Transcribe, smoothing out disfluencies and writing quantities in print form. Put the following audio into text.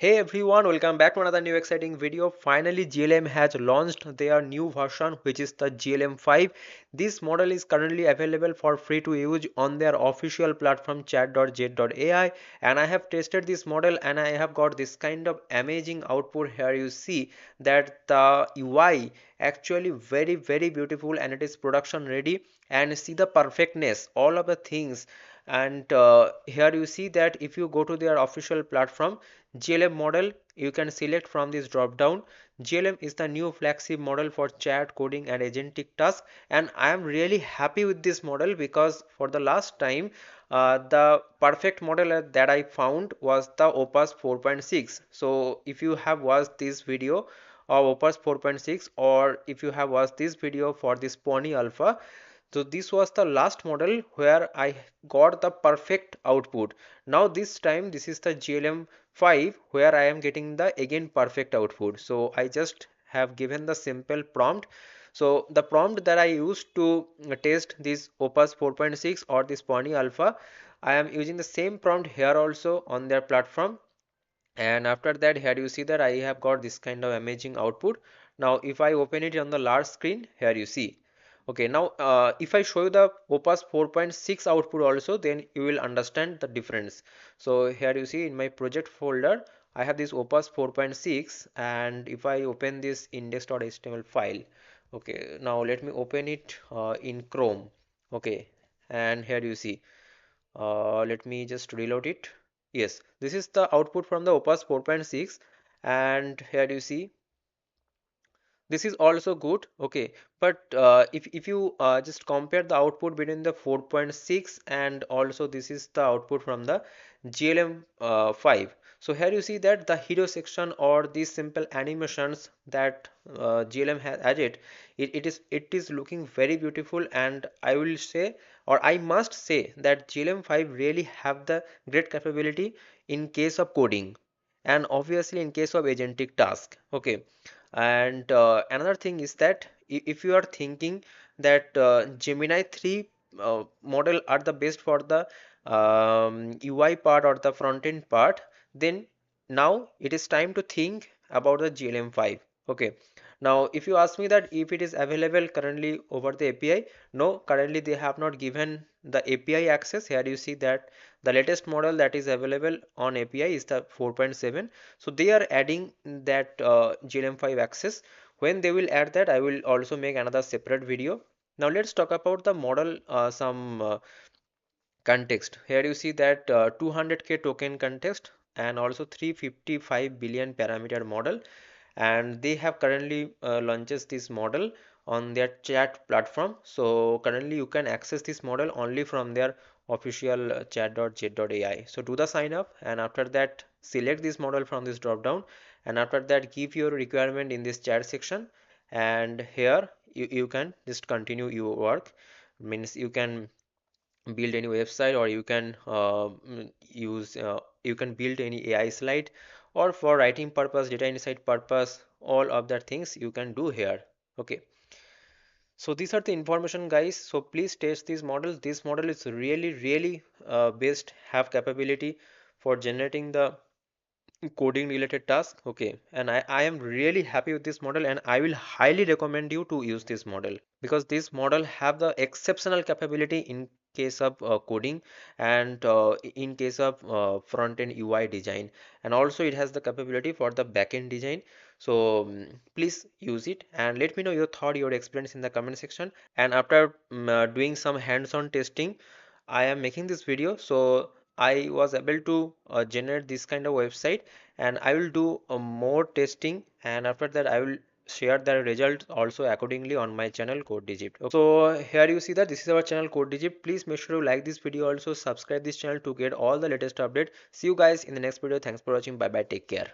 Hey everyone, welcome back to another new exciting video. Finally, GLM has launched their new version, which is the GLM-5. This model is currently available for free to use on their official platform chat.jet.ai, and I have tested this model and I have got this kind of amazing output. Here you see that the UI actually very beautiful and it is production ready, and see the perfectness, all of the things. And here you see that if you go to their official platform GLM model, you can select from this drop down. GLM is the new flagship model for chat, coding and agentic tasks, and I am really happy with this model because for the last time the perfect model that I found was the Opus 4.6. So if you have watched this video of Opus 4.6, or if you have watched this video for this Pony Alpha, so this was the last model where I got the perfect output. Now this time this is the GLM-5 where I am getting the again perfect output. So I just have given the simple prompt. So the prompt that I used to test this Opus 4.6 or this Pony Alpha, I am using the same prompt here also on their platform. And after that, here you see that I have got this kind of amazing output. Now if I open it on the large screen, here you see. Okay, now if I show you the Opus 4.6 output also, then you will understand the difference. So here you see in my project folder I have this Opus 4.6, and if I open this index.html file, okay, now let me open it in Chrome. Okay, and here you see, let me just reload it. Yes, this is the output from the Opus 4.6, and here you see this is also good. Okay, but if you just compare the output between the 4.6 and also this is the output from the GLM 5. So here you see that the hero section or these simple animations that GLM has added, it is looking very beautiful, and I will say, or I must say, that GLM 5 really have the great capability in case of coding and obviously in case of agentic task. Okay, and another thing is that if you are thinking that Gemini 3 model are the best for the UI part or the front end part, then now it is time to think about the GLM-5. Okay, now if you ask me that if it is available currently over the API, no, currently they have not given the API access. Here you see that the latest model that is available on API is the 4.7. So they are adding that GLM-5 access. When they will add that, I will also make another separate video. Now let's talk about the model, some context. Here you see that 200k token context and also 355 billion parameter model, and they have currently launches this model on their chat platform. So currently you can access this model only from their official chat.jet.ai. So do the sign up, and after that select this model from this drop down, and after that give your requirement in this chat section, and here you can just continue your work. Means you can build any website, or you can use you can build any AI slide, or for writing purpose, data insight purpose, all of that things you can do here. Okay, so these are the information, guys. So please test these models. This model is really best, have capability for generating the coding related task. Okay, and I am really happy with this model, and I will highly recommend you to use this model because this model have the exceptional capability in case of coding, and in case of front end UI design, and also it has the capability for the back end design. So please use it and let me know your thought, your experience in the comment section. And after doing some hands-on testing, I am making this video, so I was able to generate this kind of website, and I will do more testing, and after that I will share the results also accordingly on my channel Code Digit. Okay. So here you see that this is our channel Code Digit. Please make sure to like this video, also subscribe this channel to get all the latest update. See you guys in the next video. Thanks for watching. Bye bye. Take care.